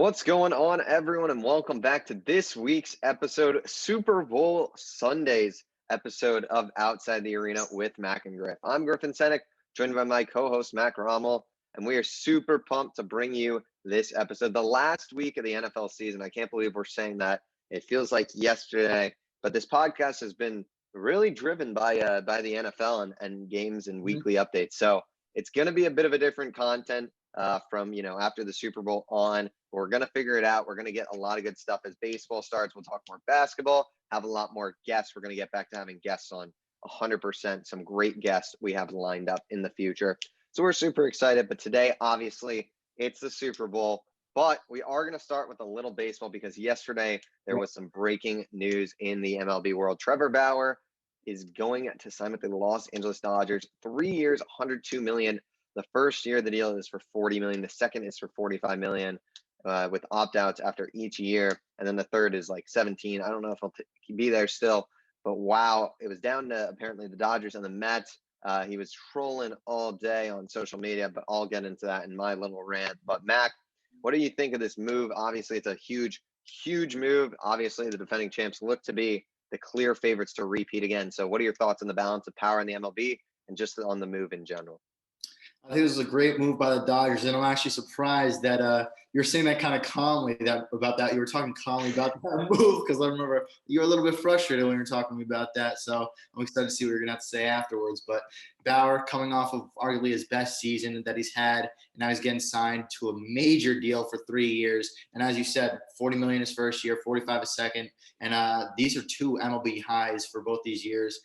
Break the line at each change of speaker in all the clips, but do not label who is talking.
What's going on, everyone, and welcome back to this week's episode, Super Bowl Sundays episode of Outside the Arena with Mac and Griff. I'm Griffin Senek, joined by my co-host Mac Rommel, and we are super pumped to bring you this episode, the last week of the NFL season. I can't believe we're saying that. It feels like yesterday, but this podcast has been really driven by the NFL and games and weekly updates. So it's going to be a bit of a different content from after the Super Bowl on. We're going to figure it out. We're going to get a lot of good stuff as baseball starts. We'll talk more basketball, have a lot more guests. We're going to get back to having guests on 100%. Some great guests we have lined up in the future. So we're super excited. But today, obviously, it's the Super Bowl. But we are going to start with a little baseball because yesterday there was some breaking news in the MLB world. Trevor Bauer is going to sign with the Los Angeles Dodgers. 3 years, $102 million. The first year of the deal is for $40 million. The second is for $45 million. With opt-outs after each year. And then the third is like 17. I don't know if he'll be there still, but wow, it was down to apparently the Dodgers and the Mets. He was trolling all day on social media, but I'll get into that in my little rant. But Mac, what do you think of this move? Obviously, it's a huge, huge move. Obviously, the defending champs look to be the clear favorites to repeat again. So what are your thoughts on the balance of power in the MLB and just on the move in general?
I think this is a great move by the Dodgers, and I'm actually surprised that you're saying that kind of calmly about that. You were talking calmly about that move because I remember you were a little bit frustrated when you were talking to me about that. So I'm excited to see what you're going to have to say afterwards. But Bauer coming off of arguably his best season that he's had, and now he's getting signed to a major deal for 3 years. And as you said, $40 million his first year, $45 his second, and these are two MLB highs for both these years.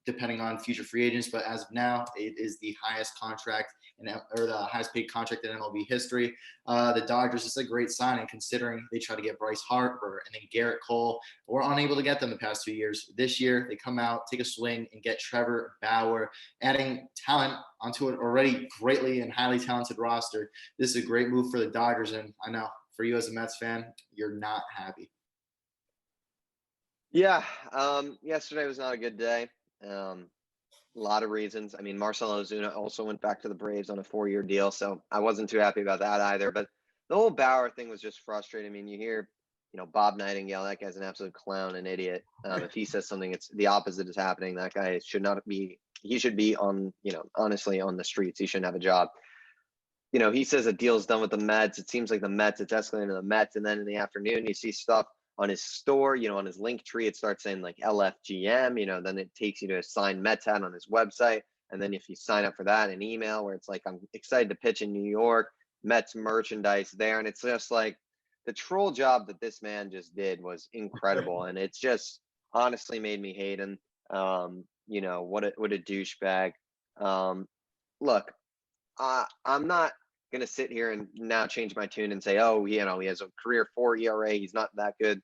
Depending on future free agents, but as of now, it is the highest contract or the highest paid contract in MLB history. The Dodgers is a great signing considering they try to get Bryce Harper and then Garrett Cole. We're unable to get them the past 2 years. This year, they come out, take a swing, and get Trevor Bauer, adding talent onto an already greatly and highly talented roster. This is a great move for the Dodgers, and I know for you as a Mets fan, you're not happy.
Yeah, yesterday was not a good day. A lot of reasons. I mean, Marcell Ozuna also went back to the Braves on a 4-year deal, so I wasn't too happy about that either. But the whole Bauer thing was just frustrating. I mean, you hear, Bob Nightingale, that guy's an absolute clown, an idiot. If he says something, it's the opposite is happening. That guy should not be. He should be on, honestly, on the streets. He shouldn't have a job. He says a deal's done with the Mets. It seems like the Mets, it's escalating to the Mets, and then in the afternoon, you see stuff on his store, on his link tree, it starts saying like LFGM, then it takes you to a signed Mets hat on his website. And then if you sign up for that, an email where it's like, I'm excited to pitch in New York, Mets merchandise there. And it's just like the troll job that this man just did was incredible. And it's just honestly made me hate him. What a douchebag. Look, I'm not going to sit here and now change my tune and say, oh, he has a career 4 ERA. He's not that good.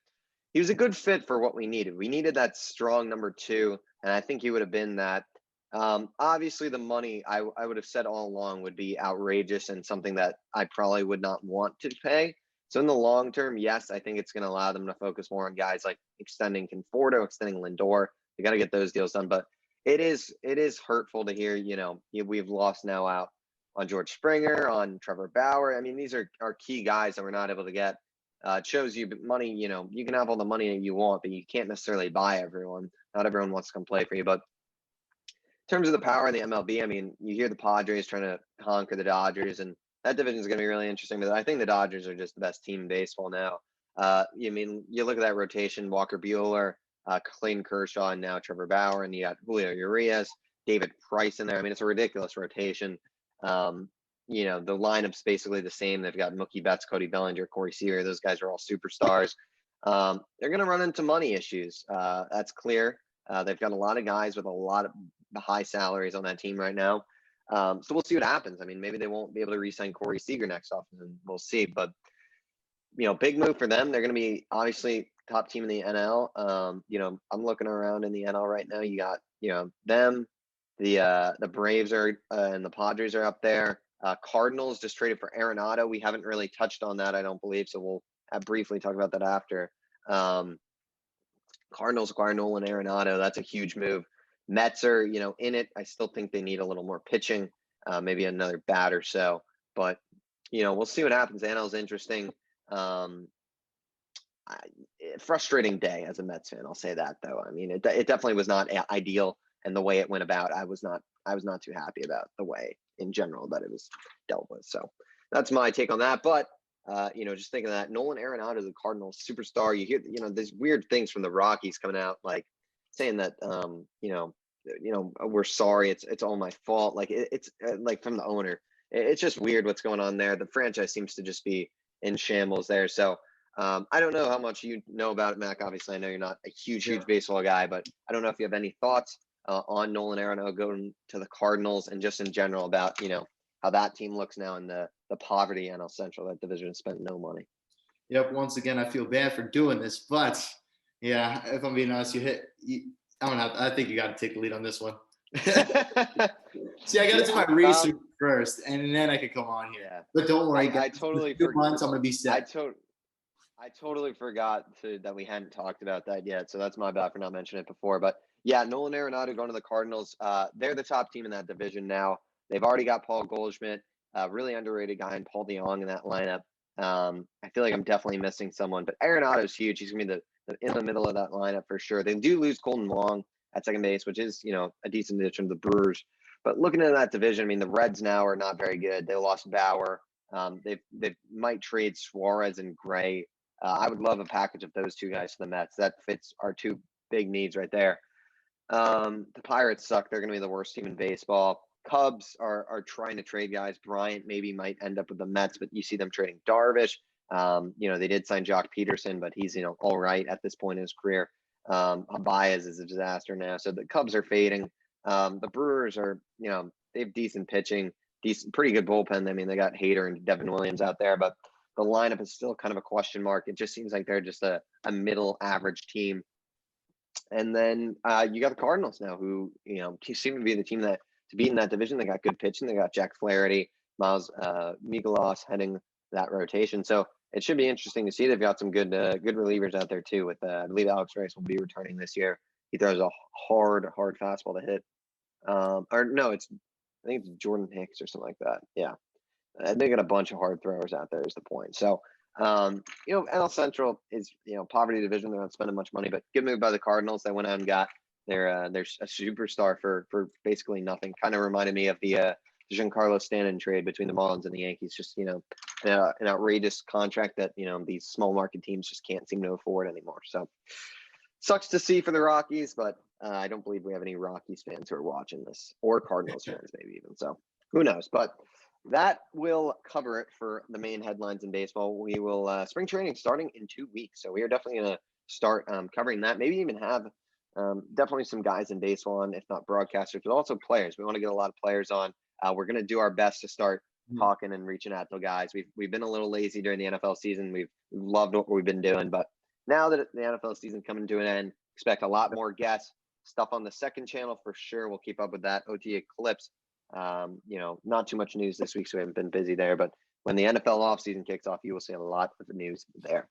He was a good fit for what we needed. We needed that strong number 2, and I think he would have been that. Obviously, the money I would have said all along would be outrageous and something that I probably would not want to pay. So in the long term, yes, I think it's going to allow them to focus more on guys like extending Conforto, extending Lindor. They got to get those deals done. But it is hurtful to hear, we've lost now out on George Springer, on Trevor Bauer. I mean, these are key guys that we're not able to get. It shows you money, you can have all the money that you want, but you can't necessarily buy everyone. Not everyone wants to come play for you. But in terms of the power of the MLB, I mean, you hear the Padres trying to conquer the Dodgers, and that division is going to be really interesting. But I think the Dodgers are just the best team in baseball now. You look at that rotation, Walker Buehler, Clayton Kershaw, and now Trevor Bauer, and you got Julio Urias, David Price in there. I mean, it's a ridiculous rotation. The lineup's basically the same. They've got Mookie Betts, Cody Bellinger, Corey Seager. Those guys are all superstars. They're going to run into money issues. That's clear. They've got a lot of guys with a lot of high salaries on that team right now. So we'll see what happens. I mean, maybe they won't be able to re-sign Corey Seager next offseason. We'll see. But, big move for them. They're going to be obviously top team in the NL. I'm looking around in the NL right now. You got, them. The Braves are and the Padres are up there. Cardinals just traded for Arenado. We haven't really touched on that, I don't believe, so we'll briefly talk about that after. Cardinals acquire Nolan Arenado. That's a huge move. Mets are, in it. I still think they need a little more pitching, maybe another bat or so. But, we'll see what happens. NL is interesting. Um, Frustrating day as a Mets fan. I'll say that though. I mean, it definitely was not ideal, and the way it went about, I was not too happy about the way in general that it was dealt with. So that's my take on that. But just thinking of that Nolan Arenado is a Cardinals superstar. You hear these weird things from the Rockies coming out, like saying that we're sorry, it's all my fault. Like it's like from the owner. It's just weird what's going on there. The franchise seems to just be in shambles there. So I don't know how much you know about it, Mac. Obviously, I know you're not a huge baseball guy, but I don't know if you have any thoughts on Nolan Arenado going to the Cardinals and just in general about how that team looks now in the poverty NL Central. That division spent no money.
Yep. Once again, I feel bad for doing this, but yeah, if I'm being honest, I think you got to take the lead on this one. See, I got to do my research first, and then I could come on here. Yeah. But don't worry,
I totally forgot.
I'm gonna be set.
I totally forgot that we hadn't talked about that yet, so that's my bad for not mentioning it before. But yeah, Nolan Arenado going to the Cardinals. They're the top team in that division now. They've already got Paul Goldschmidt, really underrated guy, and Paul DeYoung in that lineup. I feel like I'm definitely missing someone, but Arenado's huge. He's gonna be in the middle of that lineup for sure. They do lose Colton Wong at second base, which is a decent addition to the Brewers. But looking at that division, I mean, the Reds now are not very good. They lost Bauer. They might trade Suarez and Gray. I would love a package of those two guys to the Mets. That fits our two big needs right there. The Pirates suck. They're going to be the worst team in baseball. Cubs are trying to trade guys. Bryant maybe might end up with the Mets, but you see them trading Darvish. They did sign Jock Peterson, but he's all right at this point in his career. Baez is a disaster now, so the Cubs are fading. The Brewers are, they have decent pitching, pretty good bullpen. I mean, they got Hader and Devin Williams out there, but the lineup is still kind of a question mark. It just seems like they're just a middle average team. And then you got the Cardinals now, who seem to be the team that to beat in that division. They got good pitching. They got Jack Flaherty, Miles Mikolas heading that rotation. So it should be interesting to see. They've got some good relievers out there too. With I believe Alex Reyes will be returning this year. He throws a hard fastball to hit. Or no, I think it's Jordan Hicks or something like that. Yeah. They got a bunch of hard throwers out there is the point. So, NL Central is, poverty division. They're not spending much money, but good move by the Cardinals. They went out and got their a superstar for basically nothing. Kind of reminded me of the Giancarlo Stanton trade between the Marlins and the Yankees. Just, an outrageous contract that, these small market teams just can't seem to afford anymore. So sucks to see for the Rockies, but I don't believe we have any Rockies fans who are watching this, or Cardinals fans maybe even. So who knows? But that will cover it for the main headlines in baseball. We will spring training starting in 2 weeks, so we are definitely going to start covering that. Maybe even have definitely some guys in baseball on, if not broadcasters, but also players. We want to get a lot of players on. We're going to do our best to start talking and reaching out to guys. We've been a little lazy during the NFL season. We've loved what we've been doing, but now that the NFL season coming to an end, expect a lot more guests. Stuff on the second channel for sure. We'll keep up with that. OTA clips. Not too much news this week, so we haven't been busy there. But when the NFL offseason kicks off, you will see a lot of the news there.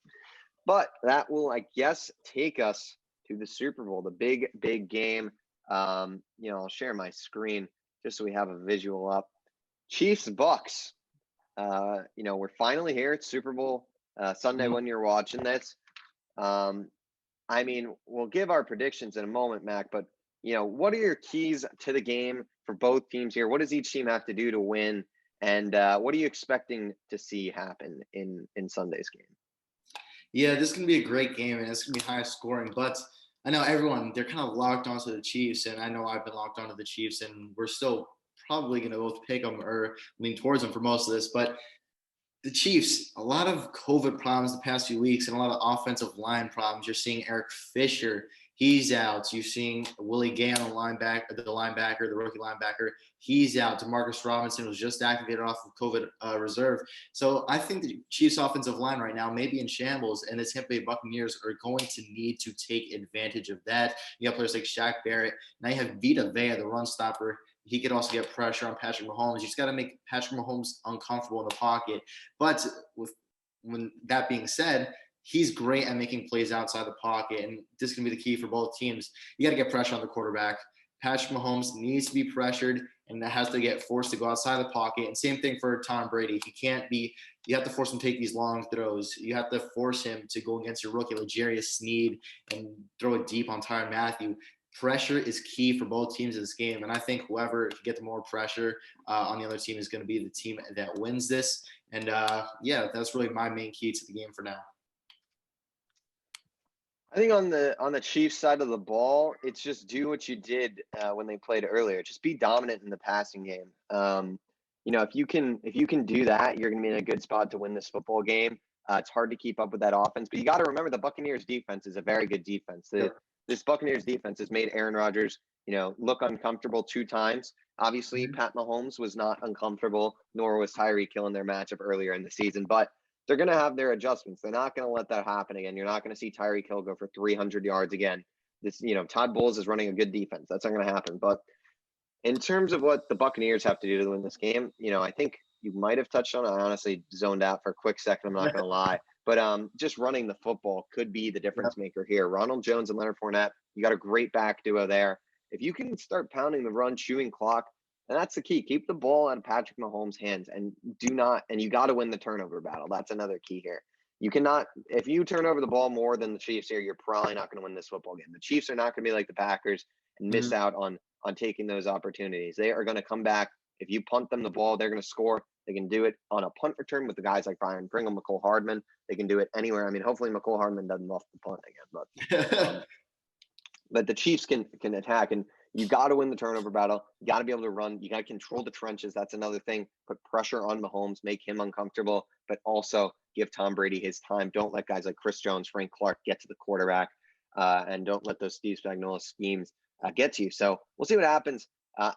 But that will, I guess, take us to the Super Bowl, the big game. I'll share my screen just so we have a visual up. Chiefs Bucks. We're finally here. It's Super Bowl Sunday when you're watching this. We'll give our predictions in a moment, Mac, but what are your keys to the game for both teams here? What does each team have to do to win? And what are you expecting to see happen in Sunday's game?
Yeah, this is going to be a great game, and it's going to be high scoring. But I know everyone, they're kind of locked onto the Chiefs, and I know I've been locked onto the Chiefs, and we're still probably going to both pick them or lean towards them for most of this. But the Chiefs, a lot of COVID problems the past few weeks and a lot of offensive line problems. You're seeing Eric Fisher, he's out. You're seeing Willie Gay on the rookie linebacker, he's out. DeMarcus Robinson was just activated off of COVID reserve. So I think the Chiefs offensive line right now may be in shambles, and the Tampa Bay Buccaneers are going to need to take advantage of that. You have players like Shaq Barrett. Now you have Vita Vea, the run stopper. He could also get pressure on Patrick Mahomes. You just got to make Patrick Mahomes uncomfortable in the pocket. But when that being said, he's great at making plays outside the pocket, and this can be the key for both teams. You got to get pressure on the quarterback. Patrick Mahomes needs to be pressured, and that has to get forced to go outside the pocket. And same thing for Tom Brady. He can't be. You have to force him to take these long throws. You have to force him to go against your rookie, L'Jarius Sneed, and throw it deep on Tyrann Mathieu. Pressure is key for both teams in this game, and I think whoever can get the more pressure on the other team is going to be the team that wins this. And yeah, that's really my main key to the game for now.
I think on the Chiefs side of the ball, it's just do what you did when they played earlier. Just be dominant in the passing game. If you can do that, you're going to be in a good spot to win this football game. It's hard to keep up with that offense, but you got to remember the Buccaneers defense is a very good defense. This Buccaneers defense has made Aaron Rodgers, look uncomfortable 2 times. Obviously, Pat Mahomes was not uncomfortable, nor was Tyreek Hill in their matchup earlier in the season, but they're going to have their adjustments. They're not going to let that happen again. You're not going to see Tyreek Hill go for 300 yards again. Todd Bowles is running a good defense. That's not going to happen. But in terms of what the Buccaneers have to do to win this game, I think you might have touched on it. I honestly zoned out for a quick second. I'm not going to lie. But just running the football could be the difference maker here. Ronald Jones and Leonard Fournette, you got a great back duo there. If you can start pounding the run, chewing clock, and that's the key. Keep the ball out of Patrick Mahomes' hands, and you got to win the turnover battle. That's another key here. You cannot, if you turn over the ball more than the Chiefs here, you're probably not going to win this football game. The Chiefs are not going to be like the Packers and miss out on taking those opportunities. They are going to come back. If you punt them the ball, they're going to score. They can do it on a punt return with the guys like Brian Pringle, McCole Hardman. They can do it anywhere. I mean, hopefully McCole Hardman doesn't muff the punt again, but the Chiefs can attack, and you got to win the turnover battle. You got to be able to run. You got to control the trenches. That's another thing. Put pressure on Mahomes, make him uncomfortable, but also give Tom Brady his time. Don't let guys like Chris Jones, Frank Clark get to the quarterback, and don't let those Steve Spagnuolo schemes get to you. So we'll see what happens.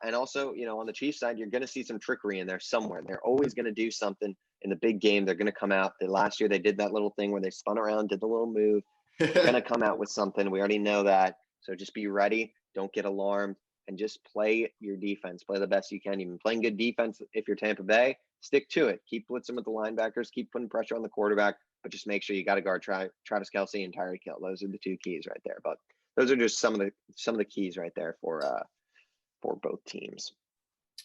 And also, on the Chiefs side, you're going to see some trickery in there somewhere. They're always going to do something in the big game. They're going to come out. Last year, they did that little thing where they spun around, did the little move. They're going to come out with something. We already know that. So just be ready. Don't get alarmed. And just play your defense. Play the best you can. You've been playing good defense if you're Tampa Bay. Stick to it. Keep blitzing with the linebackers. Keep putting pressure on the quarterback. But just make sure you got to guard Travis Kelce and Tyreek Hill. Those are the 2 keys right there. But those are just some of the keys right there for both teams.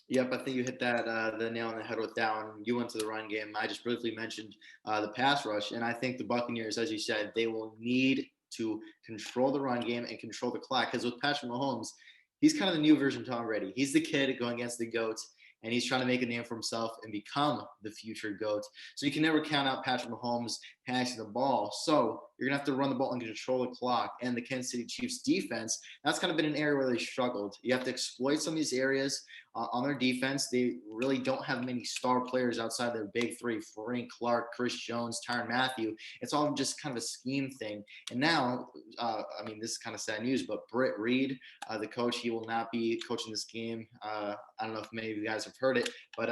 Yep, I think you hit that the nail on the head with that one. You went to the run game. I just briefly mentioned the pass rush, and I think the Buccaneers, as you said, they will need to control the run game and control the clock. Because with Patrick Mahomes, he's kind of the new version of Tom Brady. He's the kid going against the GOAT, and he's trying to make a name for himself and become the future GOAT. So you can never count out Patrick Mahomes passing the ball. So you're going to have to run the ball and control the clock. And the Kansas City Chiefs defense, that's kind of been an area where they struggled. You have to exploit some of these areas on their defense. They really don't have many star players outside their big 3, Frank Clark, Chris Jones, Tyrann Mathieu. It's all just kind of a scheme thing. And now, this is kind of sad news, but Britt Reed, the coach, he will not be coaching this game. I don't know if many of you guys have heard it, but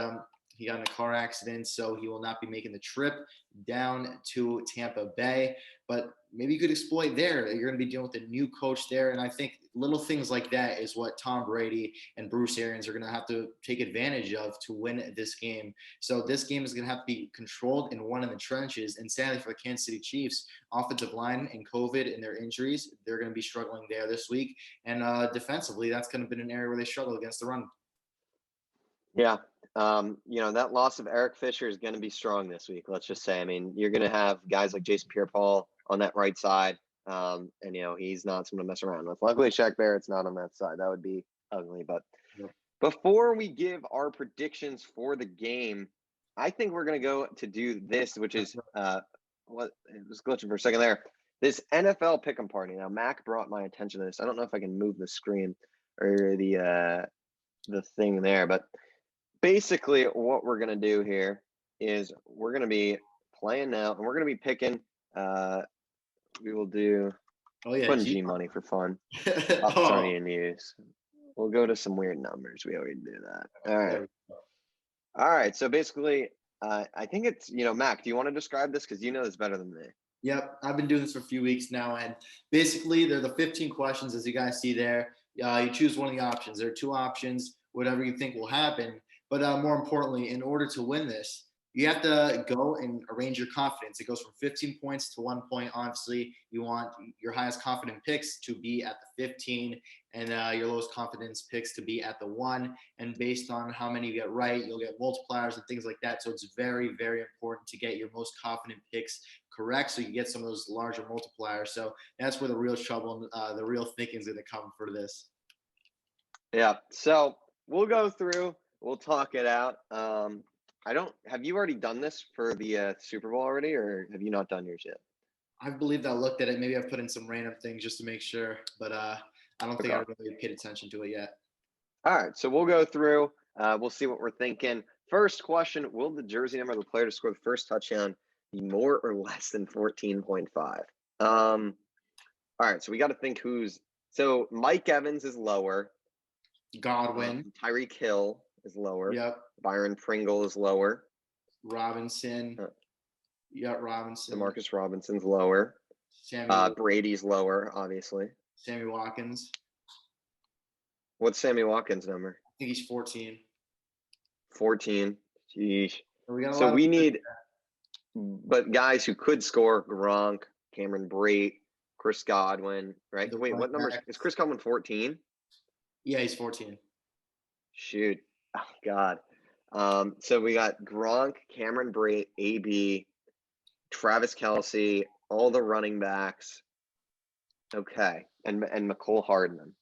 he got in a car accident, so he will not be making the trip down to Tampa Bay. But maybe you could exploit there. You're going to be dealing with a new coach there. And I think little things like that is what Tom Brady and Bruce Arians are going to have to take advantage of to win this game. So this game is going to have to be controlled and won in the trenches. And sadly for the Kansas City Chiefs, offensive line and COVID and their injuries, they're going to be struggling there this week. And defensively, that's going to be an area where they struggle against the run.
Yeah. That loss of Eric Fisher is going to be strong this week. Let's just say, you're going to have guys like Jason Pierre-Paul on that right side. And he's not someone to mess around with. Luckily, Shaq Barrett's not on that side. That would be ugly. But before we give our predictions for the game, I think we're going to go to do this, which is it was glitching for a second there. This NFL pick'em party. Now, Mac brought my attention to this. I don't know if I can move the screen or the thing there, but basically what we're going to do here is we're going to be playing now, and we're going to be picking. We will do G money for fun. Upstarting news. We'll go to some weird numbers. We already do that. All right. So basically, I think it's, Mac, do you want to describe this? Because you know this better than me.
Yep. I've been doing this for a few weeks now. And basically, they're the 15 questions, as you guys see there. You choose one of the options. There are 2 options, whatever you think will happen. But more importantly, in order to win this, You have to go and arrange your confidence. It goes from 15 points to 1 point. Obviously, you want your highest confident picks to be at the 15 and your lowest confidence picks to be at the 1. And based on how many you get right, you'll get multipliers and things like that. So it's very, very important to get your most confident picks correct so you get some of those larger multipliers. So that's where the real trouble and the real thinking is going to come for this.
Yeah. So we'll go through. We'll talk it out. Have you already done this for the Super Bowl already, or have you not done yours yet?
I believe I looked at it. Maybe I've put in some random things just to make sure, but I don't think I really paid attention to it yet.
All right, so we'll go through. We'll see what we're thinking. First question: will the jersey number of the player to score the first touchdown be more or less than 14.5? All right, so we got to think who's. So Mike Evans is lower.
Godwin.
Tyreek Hill is lower.
Yep.
Byron Pringle is lower.
Robinson. Yep, Robinson.
Demarcus Robinson's lower. Brady's lower, obviously.
Sammy Watkins.
What's Sammy Watkins' number?
I think he's 14.
14. Jeez.
So
we need, but guys who could score: Gronk, Cameron Brate, Chris Godwin, right? Wait, what number is Chris Godwin? 14?
Yeah, he's 14.
Shoot. Oh, God. So we got Gronk, Cameron Brate, AB, Travis Kelce, all the running backs. Okay. And McCole Hardman.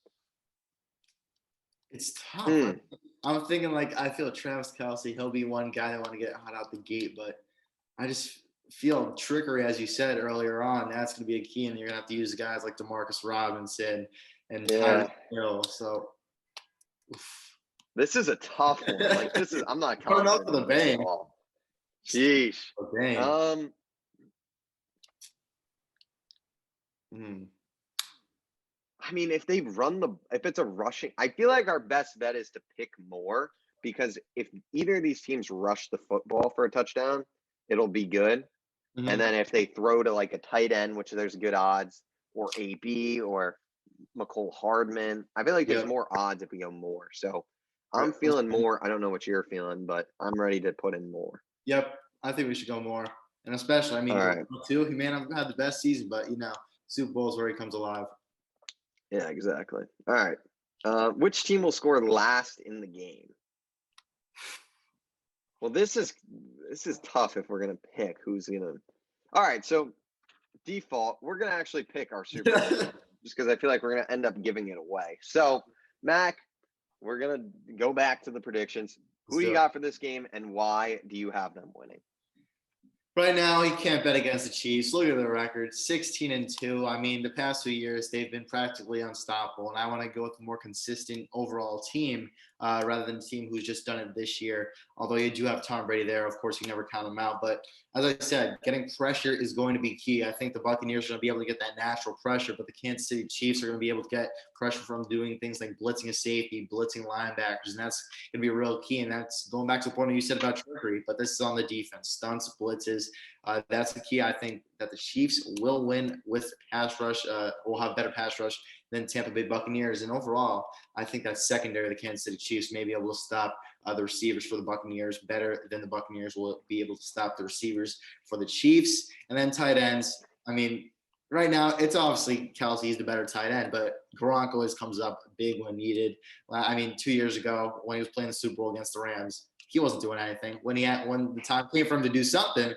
It's tough. I'm thinking I feel Travis Kelce, he'll be one guy that want to get hot out the gate, but I just feel trickery, as you said earlier on. That's going to be a key, and you're going to have to use guys like Demarcus Robinson and Tyreek Hill. So
this is a tough one. I'm not
confident up for the bank.
Jeez. I mean, if it's a rushing, I feel like our best bet is to pick more, because if either of these teams rush the football for a touchdown, it'll be good. Mm-hmm. And then if they throw to a tight end, which there's good odds, or AB or McCole Hardman, I feel like there's more odds if we go more. So I'm feeling more. I don't know what you're feeling, but I'm ready to put in more.
Yep. I think we should go more. And especially, too, he may not have had the best season, but, Super Bowl is where he comes alive.
Yeah, exactly. All right. Which team will score last in the game? Well, this is tough if we're gonna pick who's gonna. All right, so default, we're gonna actually pick our Super Bowl just because I feel like we're gonna end up giving it away. So, Mac, we're gonna go back to the predictions. Who do you got for this game, and why do you have them winning?
Right now, you can't bet against the Chiefs. Look at the record, 16-2. I mean, the past 2 years, they've been practically unstoppable, and I want to go with a more consistent overall team rather than a team who's just done it this year. Although you do have Tom Brady there, of course, you never count him out. But as I said, getting pressure is going to be key. I think the Buccaneers are going to be able to get that natural pressure, but the Kansas City Chiefs are going to be able to get pressure from doing things like blitzing a safety, blitzing linebackers, and that's going to be a real key. And that's going back to the point you said about trickery, but this is on the defense, stunts, blitzes. That's the key. I think that the Chiefs will win with pass rush, will have better pass rush than Tampa Bay Buccaneers. And overall, I think that secondary, the Kansas City Chiefs, may be able to stop the receivers for the Buccaneers better than the Buccaneers will be able to stop the receivers for the Chiefs. And then tight ends. I mean, right now, it's obviously Kelce is the better tight end, but Gronk always comes up big when needed. I mean, 2 years ago when he was playing the Super Bowl against the Rams, he wasn't doing anything. When the time came for him to do something,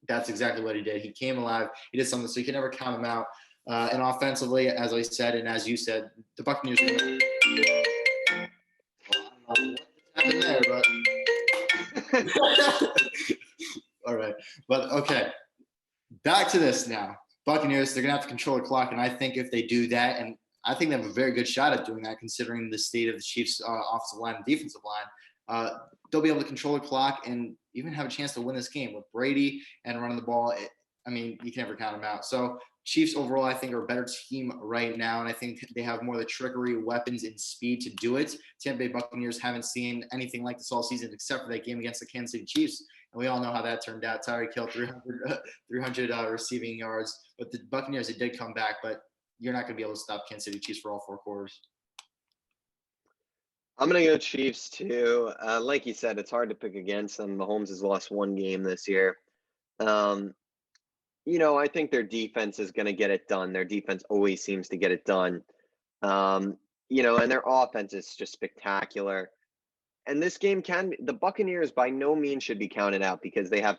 that's exactly what he did. He came alive. He did something, so you can never count him out. And offensively, as I said, and as you said, the Buccaneers. I don't know what happened there, but all right. But okay, back to this now. Buccaneers, they're gonna have to control the clock, and I think if they do that, and I think they have a very good shot at doing that, considering the state of the Chiefs' offensive line and defensive line. They'll be able to control the clock and even have a chance to win this game with Brady and running the ball. You can never count them out. So Chiefs overall, I think, are a better team right now, and I think they have more of the trickery, weapons, and speed to do it. Tampa Bay Buccaneers haven't seen anything like this all season except for that game against the Kansas City Chiefs, and we all know how that turned out. Tyreek Hill, 300 receiving yards, but the Buccaneers, they did come back, but you're not going to be able to stop Kansas City Chiefs for all 4 quarters.
I'm gonna go Chiefs too. Like you said, it's hard to pick against them. Mahomes has lost one game this year. Um, I think their defense is gonna get it done. Their defense always seems to get it done. Um, and their offense is just spectacular. And this game the Buccaneers by no means should be counted out because they have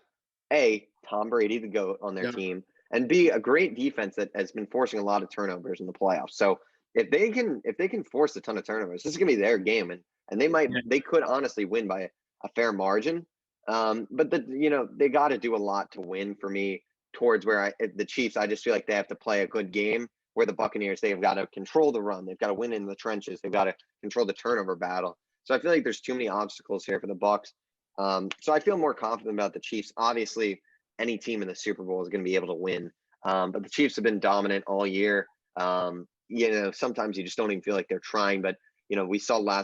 A, Tom Brady, the GOAT, on their
Yeah.
team, and B, a great defense that has been forcing a lot of turnovers in the playoffs. So if they can force a ton of turnovers, this is gonna be their game, and they could honestly win by a fair margin. But they got to do a lot to win for me towards where the Chiefs. I just feel like they have to play a good game. Where the Buccaneers, they've got to control the run, they've got to win in the trenches, they've got to control the turnover battle. So I feel like there's too many obstacles here for the Bucs. So I feel more confident about the Chiefs. Obviously, any team in the Super Bowl is going to be able to win, but the Chiefs have been dominant all year. Sometimes you just don't even feel like they're trying. But we saw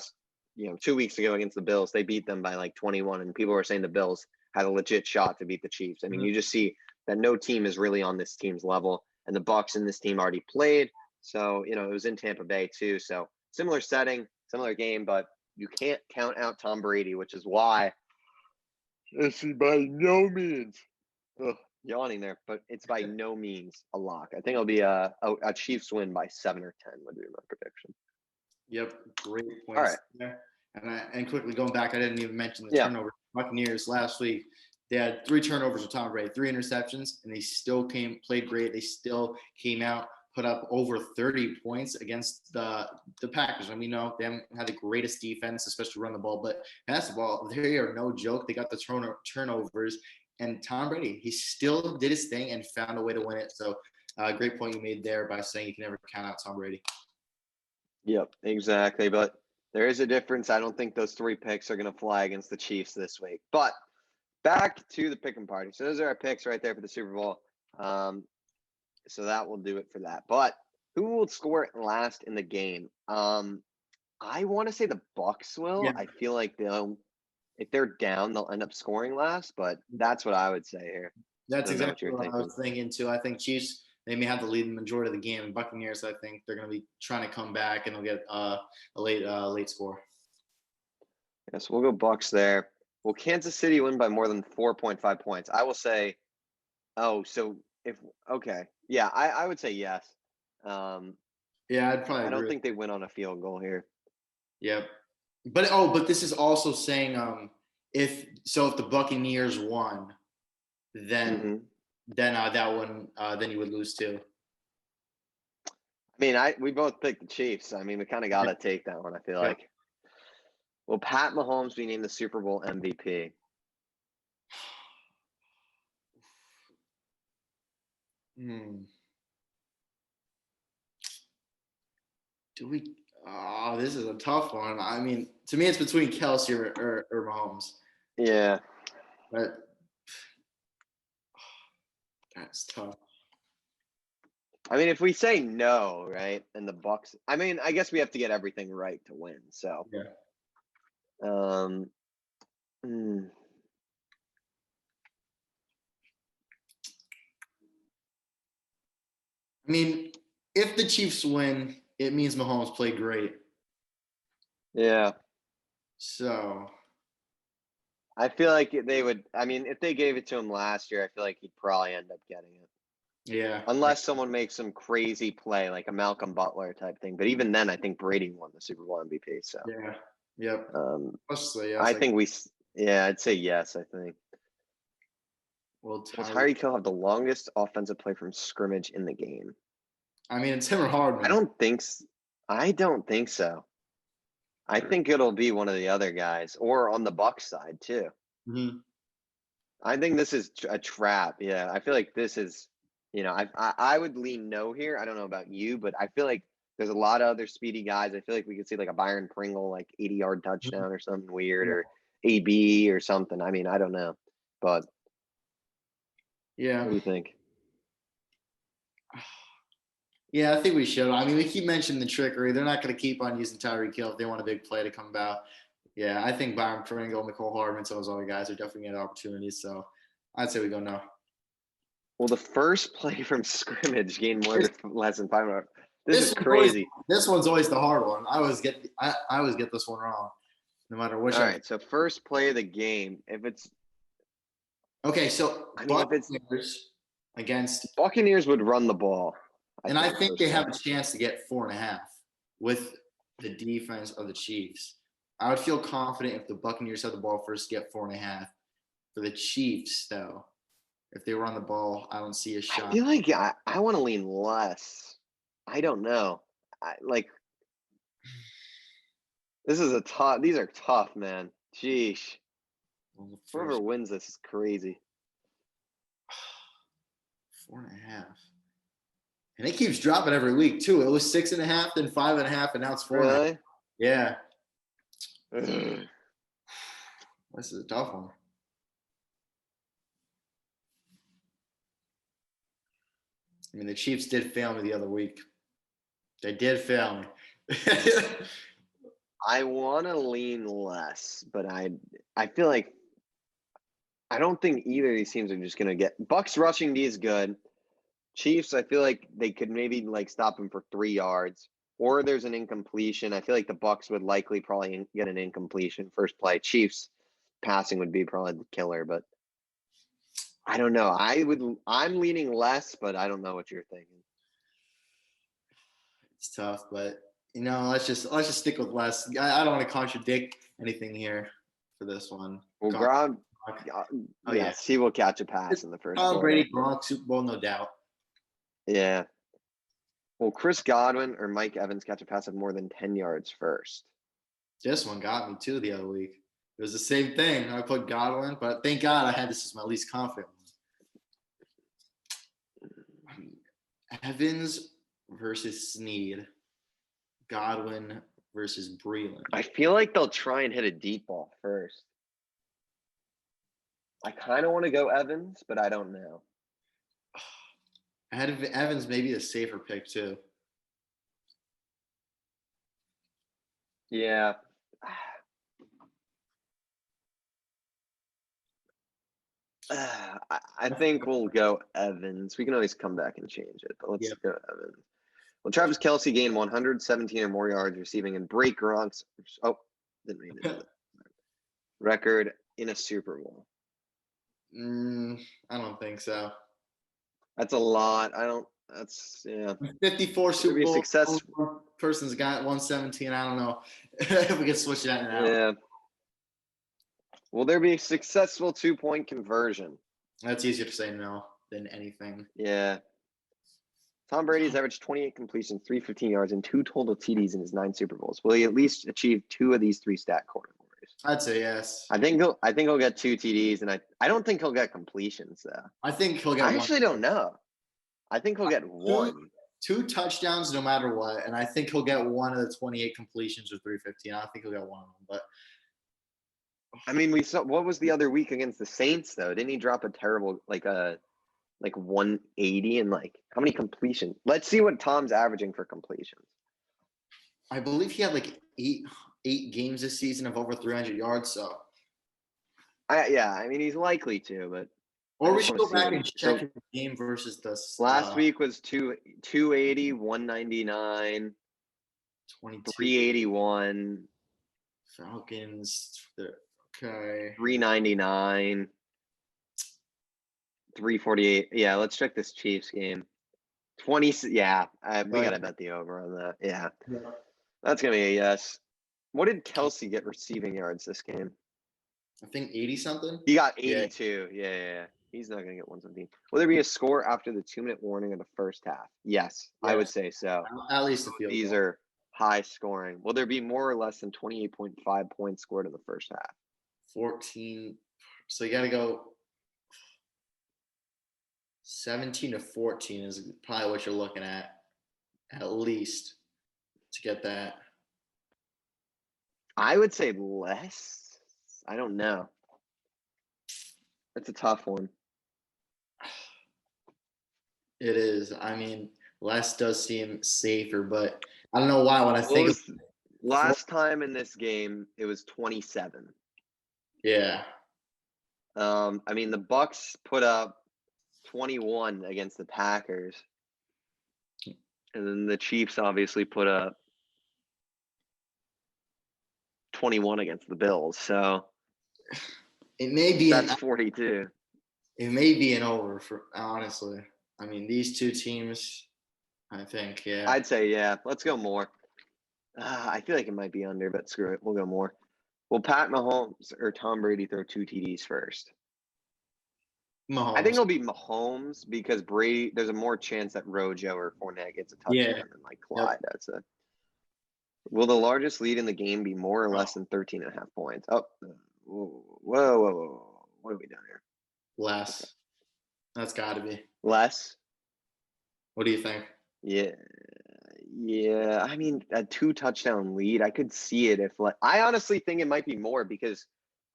2 weeks ago against the Bills, they beat them by like 21, and people were saying the Bills had a legit shot to beat the Chiefs. I mean, you just see that no team is really on this team's level, and the Bucs and this team already played. So it was in Tampa Bay too. So similar setting, similar game, but you can't count out Tom Brady, which is why it's by no means yawning there, but it's by no means a lock. I think it'll be a Chiefs win by 7 or 10 would be my prediction.
Yep, great
All
points
right.
there. And quickly going back, I didn't even mention the
Yeah.
turnover. Buccaneers last week, they had 3 turnovers with Tom Brady, 3 interceptions, and they still played great. They still came out, put up over 30 points against the Packers. I mean, they haven't had the greatest defense, especially run the ball, but pass the ball, they are no joke. They got the turnovers, and Tom Brady, he still did his thing and found a way to win it. So, great point you made there by saying you can never count out Tom Brady.
Yep, exactly. But there is a difference. I don't think those 3 picks are going to fly against the Chiefs this week. But back to the pick'em party. So those are our picks right there for the Super Bowl. So that will do it for that. But who will score last in the game? I want to say the Bucs will.
Yeah.
I feel like if they're down, they'll end up scoring last. But that's what I would say here.
That's exactly what I was thinking too. I think Chiefs, they may have to lead the majority of the game. And Buccaneers, I think they're going to be trying to come back and they'll get a late score.
Yes, we'll go Bucs there. Will Kansas City win by more than 4.5 points? I will say, yeah, I would say yes.
Yeah, I'd probably
I don't
agree.
think they win on a field goal here.
Yep. But this is also saying if the Buccaneers won, then that one then you would lose too.
I mean, we both picked the Chiefs. I mean, we kind of got to take that one, I feel like. Will Pat Mahomes be named the Super Bowl MVP?
Do we? Oh, this is a tough one. I mean, to me, it's between Kelsey or Mahomes.
Yeah.
But that's tough.
I mean, if we say no, right, and the Bucs, I mean, I guess we have to get everything right to win. So,
yeah. I mean, if the Chiefs win, it means Mahomes played great.
Yeah.
So
I feel like they would. I mean, if they gave it to him last year, I feel like he'd probably end up getting it.
Yeah.
Unless someone makes some crazy play like a Malcolm Butler type thing. But even then, I think Brady won the Super Bowl MVP. So
yeah. Yep.
I think I'd say yes. I think. Will Tyreek Hill have the longest offensive play from scrimmage in the game?
I mean, it's him or Hardman.
I don't think so. I think it'll be one of the other guys, or on the Bucs side too.
Mm-hmm.
I think this is a trap. Yeah, I feel like this is. I would lean no here. I don't know about you, but I feel like there's a lot of other speedy guys. I feel like we could see like a Byron Pringle, like 80-yard touchdown or something weird, or AB or something. I mean, I don't know, but
yeah.
What do you think?
Yeah, I think we should. I mean, we keep mentioning the trickery. They're not going to keep on using Tyreek Hill if they want a big play to come about. Yeah, I think Byron Pringle, Nicole Hardman, some of those other guys are definitely getting opportunities. So I'd say we go no.
Well, the first play from scrimmage gained less than 500. This is crazy.
This one's always the hard one. I always get this one wrong, no matter which.
All right, so first play of the game. If it's
okay, so
I mean, if it's
Buccaneers against,
Buccaneers would run the ball,
I think they
personally.
have a chance to get 4.5 with the defense of the Chiefs. I would feel confident if the Buccaneers had the ball first, get 4.5. For the Chiefs, though, if they run the ball, I don't see a shot.
I feel like I want to lean less. I don't know. This is these are tough, man. Sheesh. Whoever wins this is crazy.
4.5. And it keeps dropping every week, too. It was 6.5, then 5.5, and now it's 4.5.
Really?
Yeah. This is a tough one. I mean, the Chiefs did fail me the other week. They did fail me.
I want to lean less, but I feel like I don't think either of these teams are just going to get Bucks rushing D is good. Chiefs, I feel like they could maybe stop him for 3 yards, or there's an incompletion. I feel like the Bucks would likely probably get an incompletion first play. Chiefs passing would be probably the killer, but I don't know. I'm leaning less, but I don't know what you're thinking.
It's tough, but let's just stick with less. I don't want to contradict anything here for this one.
Well, Gronk, yes, he will catch a pass in the first
Tom
quarter.
Brady, Gronk, Super Bowl, no doubt.
Yeah. Will Chris Godwin or Mike Evans catch a pass of more than 10 yards first?
This one got me too the other week. It was the same thing. I put Godwin, but thank God I had this as my least confident one. Evans versus Snead. Godwin versus Breeland.
I feel like they'll try and hit a deep ball first. I kind of want to go Evans, but I don't know.
I had Evans maybe a safer pick too.
Yeah. I think we'll go Evans. We can always come back and change it, but let's go Evans. Well, Travis Kelce gained 117 or more yards receiving and break Gronk's didn't mean to do that. Record in a Super Bowl.
I don't think so.
That's a lot.
54 Super Bowl.
Success.
One person's got 117. I don't know if we can switch that now.
Yeah. Will there be a successful 2-point conversion?
That's easier to say no than anything.
Yeah. Tom Brady's averaged 28 completions, 315 yards, and 2 total TDs in his 9 Super Bowls. Will he at least achieve 2 of these 3 stat categories?
I'd say yes.
I think he'll get 2 TDs, and I don't think he'll get completions though.
I think he'll get.
I actually don't know. I think he'll get 1.
2 touchdowns no matter what, and I think he'll get 1 of the 28 completions or 315. I don't think he'll get 1 of them, but.
I mean, we saw what was the other week against the Saints though? Didn't he drop a terrible 180 and how many completions? Let's see what Tom's averaging for completions.
I believe he had 8 games this season of over 300 yards. So.
I mean, he's likely to, but.
Or we should go back and check his game versus the.
Last week was 280, 199, 381.
Falcons. Okay.
399. 348. Yeah, let's check this Chiefs game. 20. Yeah, we got to bet the over on that. Yeah. That's going to be a yes. What did Kelce get receiving yards this game?
I think 80-something.
He got 82. Yeah. He's not going to get 117. Will there be a score after the 2-minute warning of the first half? Yes, I would say so.
At least a field goal.
These are high scoring. Will there be more or less than 28.5 points scored in the first half?
14. So you got to go 17-14 is probably what you're looking at least, to get that.
I would say less. I don't know. That's a tough one.
It is. I mean, less does seem safer, but I don't know why when I think of
last time in this game, it was 27.
Yeah.
I mean, the Bucks put up 21 against the Packers. And then the Chiefs obviously put up 21 against the Bills. So
It may be
that's 42.
an over for honestly. I mean, these two teams, I think, yeah.
I'd say, yeah. Let's go more. I feel like it might be under, but screw it. We'll go more. Will Pat Mahomes or Tom Brady throw 2 TDs first?
Mahomes.
I think it'll be Mahomes because Brady, there's a more chance that Rojo or Fournette gets a touchdown than like Clyde.
Yep.
That's it. Will the largest lead in the game be more or less than 13.5 points? Oh, whoa. What are we doing here?
Less. Okay. That's got to be.
Less?
What do you think?
Yeah. I mean, a 2-touchdown lead, I could see it if like I honestly think it might be more because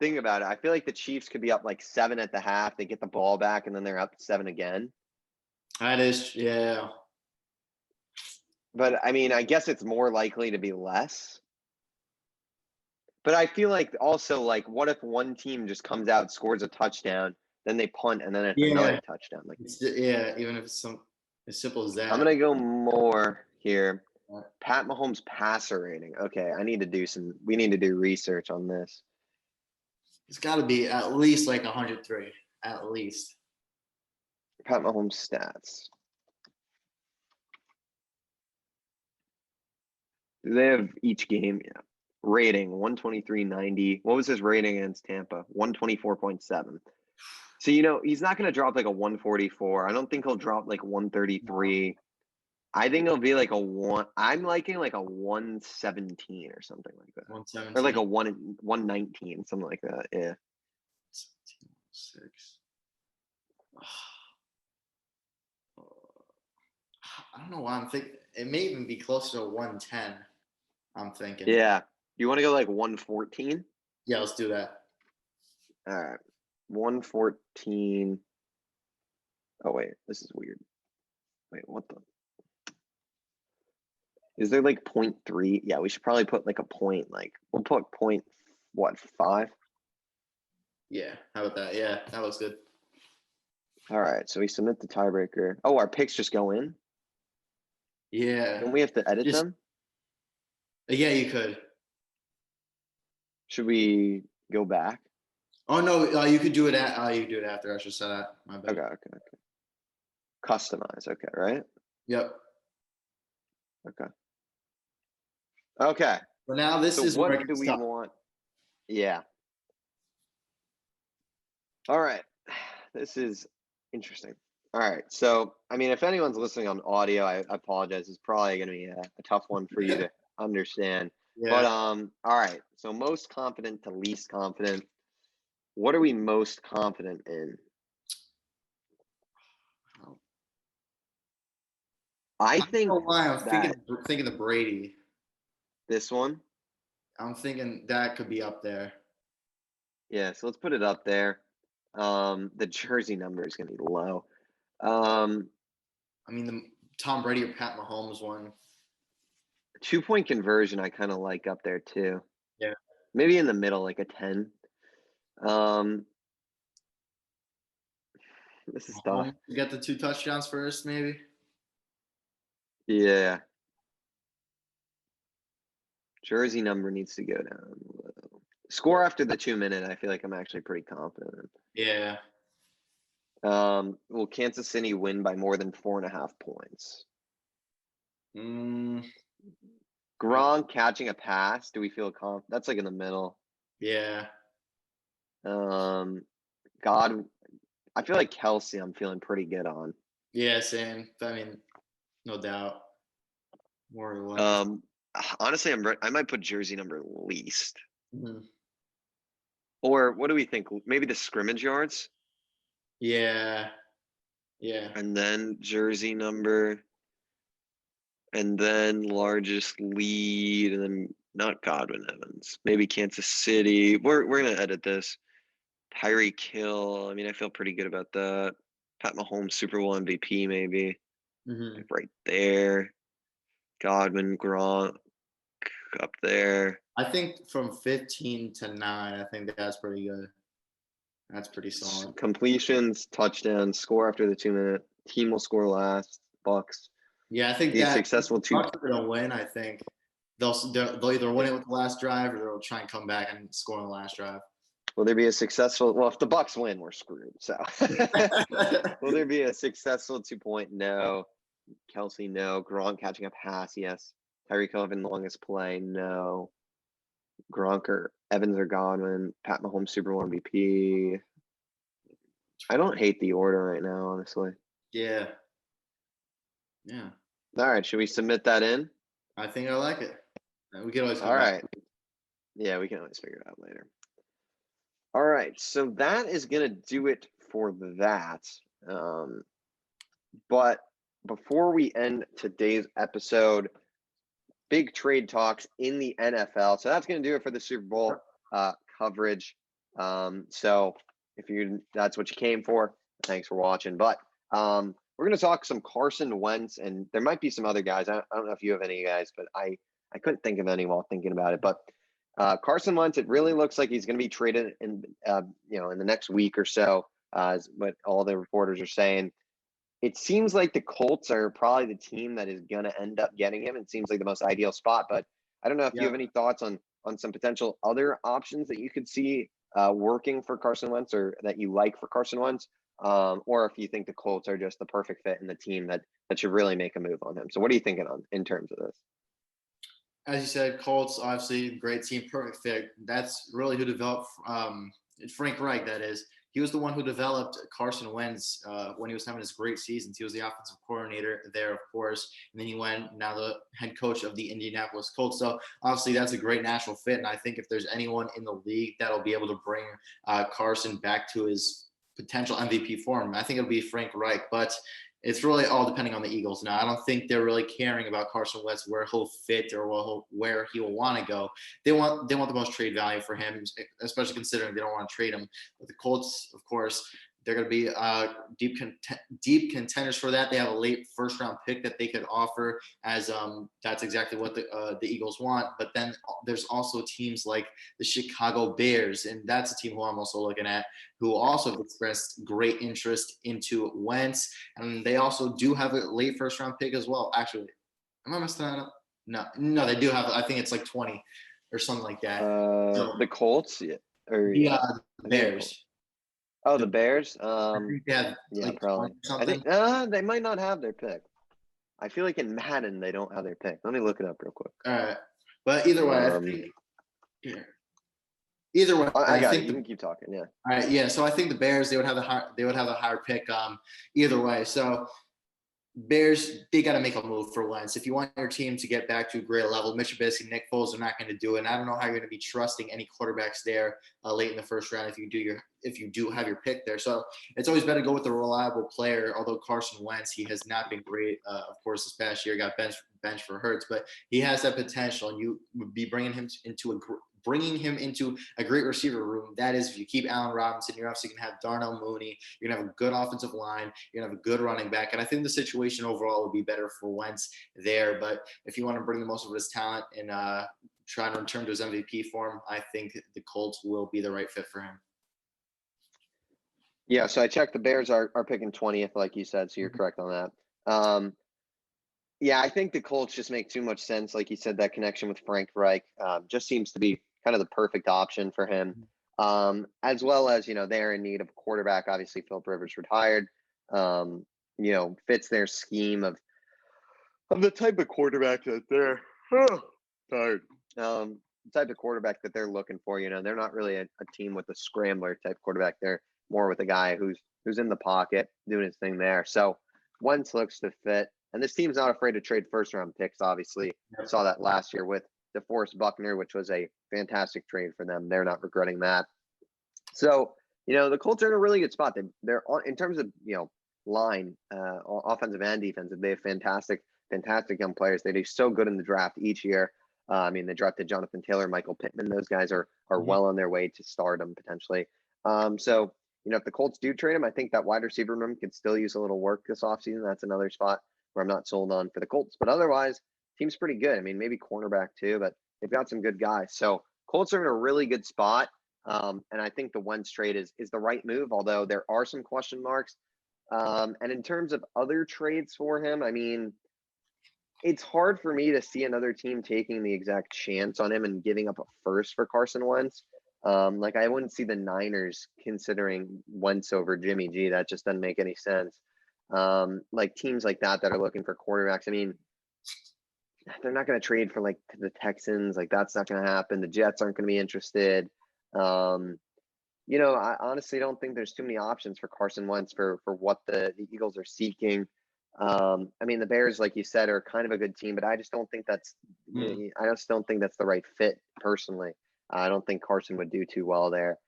think about it. I feel like the Chiefs could be up like 7 at the half. They get the ball back and then they're up 7 again.
That is, yeah.
But I mean, I guess it's more likely to be less. But I feel like also like, what if one team just comes out, scores a touchdown, then they punt, and then it's another touchdown? Like,
even if it's as simple as that.
I'm gonna go more here. Pat Mahomes passer rating. Okay, we need to do research on this.
It's got to be at least like 103, at least.
Pat Mahomes stats. Do they have each game? Yeah. Rating 123.90. What was his rating against Tampa? 124.7. So, he's not going to drop like a 144. I don't think he'll drop like 133. No. I think it'll be like I'm liking like a 117 or something like that.
117.
Or like a 119, something like that. Yeah.
17.6. I don't know why I'm thinking. It may even be closer to 110. I'm thinking.
Yeah. You want to go like 114?
Yeah, let's do that.
All right. 114. Oh, wait. This is weird. Wait, what the? Is there like 0.3? Yeah, we should probably put like a point. Like, we'll put 5?
Yeah, how about that? Yeah, that looks good.
All right, so we submit the tiebreaker. Oh, our picks just go in?
Yeah.
Don't we have to edit them?
Yeah, you could.
Should we go back?
Oh no, you could do it after. I should say that. My bad.
Okay. Customize. Okay, right?
Yep.
Okay.
Well, now this is
what
where
do we want? Yeah. All right. This is interesting. All right. So, I mean, if anyone's listening on audio, I apologize. It's probably going to be a tough one for you to understand. Yeah. But all right. So, most confident to least confident. What are we most confident in? I think.
I don't know why I'm thinking of Brady.
This one?
I'm thinking that could be up there.
Yeah, so let's put it up there. The jersey number is going to be low.
I mean, the Tom Brady or Pat Mahomes one.
2-point conversion, I kind of like up there too.
Yeah.
Maybe in the middle, like a 10. This is tough.
Get the 2 touchdowns first, maybe.
Yeah. Jersey number needs to go down low. Score after the 2-minute, I feel like I'm actually pretty confident.
Yeah.
Will Kansas City win by more than 4.5 points? Gronk catching a pass. Do we feel confident? That's like in the middle.
Yeah.
God, I feel like Kelsey I'm feeling pretty good on.
Yeah, same. I mean, no doubt. More or less.
Honestly, I might put jersey number least.
Mm-hmm.
Or what do we think? Maybe the scrimmage yards?
Yeah. Yeah.
And then jersey number. And then largest lead. And then not Godwin Evans. Maybe Kansas City. We're going to edit this. Tyreek Hill. I mean, I feel pretty good about that. Pat Mahomes, Super Bowl MVP, maybe.
Mm-hmm.
Right there. Godwin, Gronk up there.
I think from 15 to 9, I think that's pretty good. That's pretty solid.
Completions, touchdowns, score after the 2-minute. Team will score last. Bucks.
Yeah, I think
Be a
that
successful two.
Bucks are gonna win. I think they'll either win it with the last drive or they'll try and come back and score on the last drive.
Will there be a successful? Well, if the Bucks win, we're screwed. So, will there be a successful 2-point? No. Kelsey, no. Gronk catching a pass, yes. Tyreek Hill having the longest play, no. Gronk or Evans or Godwin. Pat Mahomes Super Bowl MVP. I don't hate the order right now, honestly.
Yeah. Yeah.
All right, should we submit that in?
I think I like it. We can always come
All
back.
right. Yeah, we can always figure it out later. All right, so that is gonna do it for that. But before we end today's episode, big trade talks in the NFL. So that's going to do it for the Super Bowl coverage. So if that's what you came for, thanks for watching. But we're going to talk some Carson Wentz, and there might be some other guys. I don't know if you have any guys, but I couldn't think of any while thinking about it. But Carson Wentz, it really looks like he's going to be traded in in the next week or so, is what all the reporters are saying. It seems like the Colts are probably the team that is going to end up getting him. It seems like the most ideal spot, but I don't know if you have any thoughts on some potential other options that you could see working for Carson Wentz or that you like for Carson Wentz, or if you think the Colts are just the perfect fit in the team that should really make a move on him. So what are you thinking on in terms of this?
As you said, Colts, obviously, great team, perfect fit. That's really who developed Frank Reich, that is. He was the one who developed Carson Wentz when he was having his great seasons. He was the offensive coordinator there, of course, and then he went now the head coach of the Indianapolis Colts. So obviously that's a great natural fit, and I think if there's anyone in the league that'll be able to bring Carson back to his potential MVP form, I think it'll be Frank Reich. But it's really all depending on the Eagles now. I don't think they're really caring about Carson Wentz, where he'll fit or where he will want to go. They want the most trade value for him, especially considering they don't want to trade him. But the Colts, of course, they're going to be deep contenders for that. They have a late first round pick that they could offer, as that's exactly what the Eagles want. But then there's also teams like the Chicago Bears, and that's a team who I'm also looking at, who also have expressed great interest into Wentz, and they also do have a late first round pick as well. Actually, am I messing that up? No, they do have. I think it's like 20 or something like that.
The Colts,
The Bears.
Oh, the Bears.
I think they have
Probably. I think they might not have their pick. I feel like in Madden they don't have their pick. Let me look it up real quick.
All right, but either way, I think. Yeah. Either way,
I got it. You can keep talking. Yeah.
All right. Yeah. So I think the Bears they would have the higher pick. Either way. So Bears, they got to make a move for Wentz. If you want your team to get back to a great level, Mitch Trubisky, Nick Foles are not going to do it. And I don't know how you're going to be trusting any quarterbacks there late in the first round if you do have your pick there. So it's always better to go with a reliable player. Although Carson Wentz, he has not been great. Of course, this past year got bench for Hurts, but he has that potential, and you would be bringing him into a great receiver room. That is, if you keep Allen Robinson, you're obviously going to have Darnell Mooney. You're going to have a good offensive line. You're going to have a good running back. And I think the situation overall would be better for Wentz there. But if you want to bring the most of his talent and try to return to his MVP form, I think the Colts will be the right fit for him.
Yeah, so I checked. The Bears are picking 20th, like you said, so you're correct on that. Yeah, I think the Colts just make too much sense. Like you said, that connection with Frank Reich just seems to be kind of the perfect option for him. As well as, they're in need of a quarterback. Obviously, Philip Rivers retired. Fits their scheme of the type of quarterback that they're tired. Type of quarterback that they're looking for. They're not really a team with a scrambler type quarterback. They're more with a guy who's in the pocket doing his thing there. So Wentz looks to fit. And this team's not afraid to trade first-round picks, obviously. I saw that last year with DeForest Buckner, which was a fantastic trade for them. They're not regretting that. So, the Colts are in a really good spot. They're in terms of, line, offensive and defensive. They have fantastic young players. They do so good in the draft each year. They drafted Jonathan Taylor, Michael Pittman. Those guys are well on their way to stardom potentially. So, if the Colts do trade him, I think that wide receiver room could still use a little work this offseason. That's another spot where I'm not sold on for the Colts. But otherwise, team's pretty good. Maybe cornerback too, but they've got some good guys. So Colts are in a really good spot. And I think the Wentz trade is the right move, although there are some question marks. And in terms of other trades for him, it's hard for me to see another team taking the exact chance on him and giving up a first for Carson Wentz. Like I wouldn't see the Niners considering Wentz over Jimmy G. That just doesn't make any sense. Like teams like that are looking for quarterbacks. I mean, they're not going to trade for like the Texans. Like that's not going to happen. The Jets aren't going to be interested. Um, I honestly don't think there's too many options for Carson Wentz for what the Eagles are seeking. I mean, the Bears, like you said, are kind of a good team, but I just don't think I just don't think that's the right fit personally. I don't think Carson would do too well there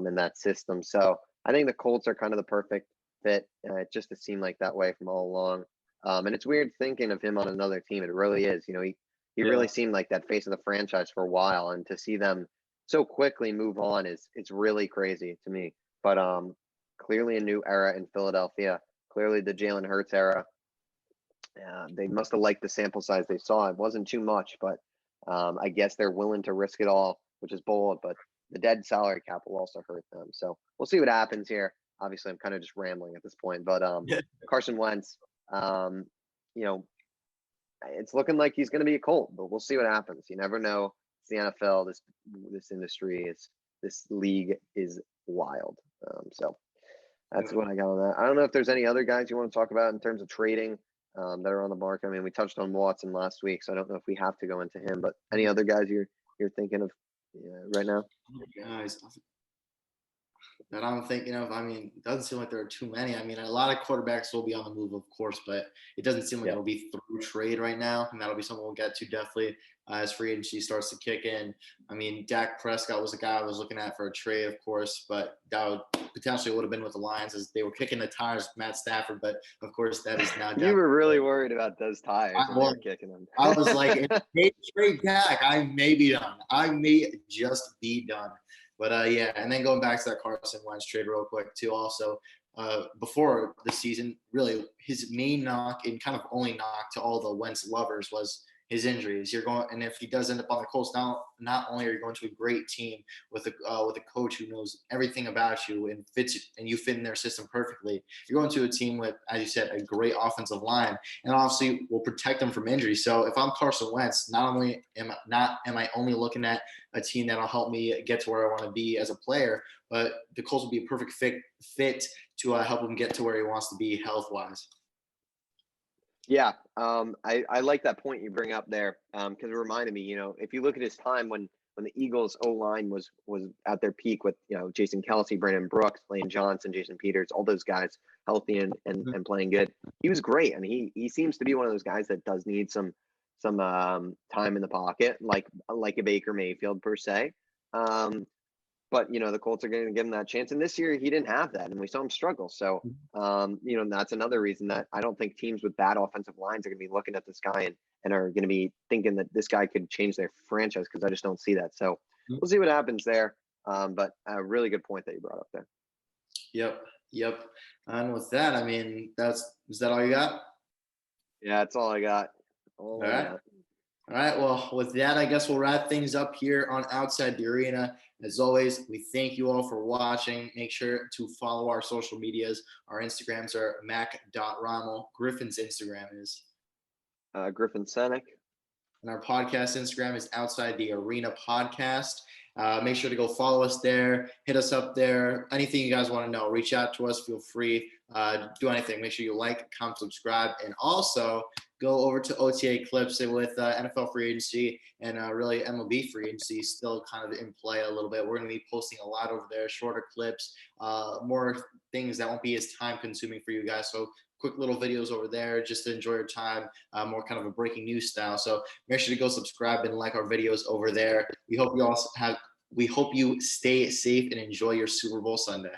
in that system. So I think the Colts are kind of the perfect fit. It just has seemed like that way from all along. And it's weird thinking of him on another team. It really is. He
Yeah.
really seemed like that face of the franchise for a while, and to see them so quickly move on is it's really crazy to me. But clearly a new era in Philadelphia. Clearly the Jalen Hurts era. They must have liked the sample size they saw. It wasn't too much, but I guess they're willing to risk it all, which is bold. But the dead salary cap will also hurt them. So we'll see what happens here. Obviously, I'm kind of just rambling at this point, but
Yeah.
Carson Wentz, you know, it's looking like he's going to be a Colt, but we'll see what happens. You never know. It's the NFL. This industry is this league is wild. So that's what I got on that. I don't know if there's any other guys you want to talk about in terms of trading that are on the market. I mean, we touched on Watson last week, so I don't know if we have to go into him. But any other guys you're thinking of right now?
Guys, that I'm thinking of. I mean, it doesn't seem like there are too many. I mean, a lot of quarterbacks will be on the move, of course, but it doesn't seem like
Yeah.
it'll be through trade right now, and that'll be something we'll get to definitely as free agency starts to kick in. I mean, Dak Prescott was a guy I was looking at for a trade, of course, but that would potentially would have been with the Lions as they were kicking the tires with Matt Stafford, but of course that is now.
You were really worried about those tires when they were kicking them.
I was like, if they trade Dak, I may be done. I may just be done. But yeah, and then going back to that Carson Wentz trade real quick too. Also, before the season, really his main knock and kind of only knock to all the Wentz lovers was his injuries. You're going, and if he does end up on the Colts, not only are you going to a great team with a coach who knows everything about you and fits and you fit in their system perfectly, you're going to a team with, as you said, a great offensive line, and obviously will protect them from injury. So if I'm Carson Wentz, not only am I only looking at a team that'll help me get to where I want to be as a player, but the Colts will be a perfect fit to help him get to where he wants to be health wise.
Yeah, I like that point you bring up there because it reminded me, if you look at his time when the Eagles O line was at their peak with Jason Kelce, Brandon Brooks, Lane Johnson, Jason Peters, all those guys healthy and playing good, he was great. I mean, he seems to be one of those guys that does need some time in the pocket, like a Baker Mayfield per se. But the Colts are going to give him that chance, and this year he didn't have that, and we saw him struggle. So, that's another reason that I don't think teams with bad offensive lines are going to be looking at this guy and are going to be thinking that this guy could change their franchise, because I just don't see that. So we'll see what happens there. But a really good point that you brought up there.
Yep. And with that, I mean, is that all you got?
Yeah, that's all I got.
All right. Well, with that, I guess we'll wrap things up here on Outside the Arena. As always, we thank you all for watching. Make sure to follow our social medias. Our Instagrams are mac.rommel. Griffin's Instagram is
Griffin Senek.
And our podcast Instagram is Outside the Arena Podcast. Make sure to go follow us there. Hit us up there. Anything you guys want to know, reach out to us. Feel free. Do anything. Make sure you like, comment, subscribe, and also go over to OTA Clips with NFL free agency and really MLB free agency still kind of in play a little bit. We're going to be posting a lot over there, shorter clips, more things that won't be as time consuming for you guys. So quick little videos over there just to enjoy your time, more kind of a breaking news style. So make sure to go subscribe and like our videos over there. We hope you stay safe and enjoy your Super Bowl Sunday.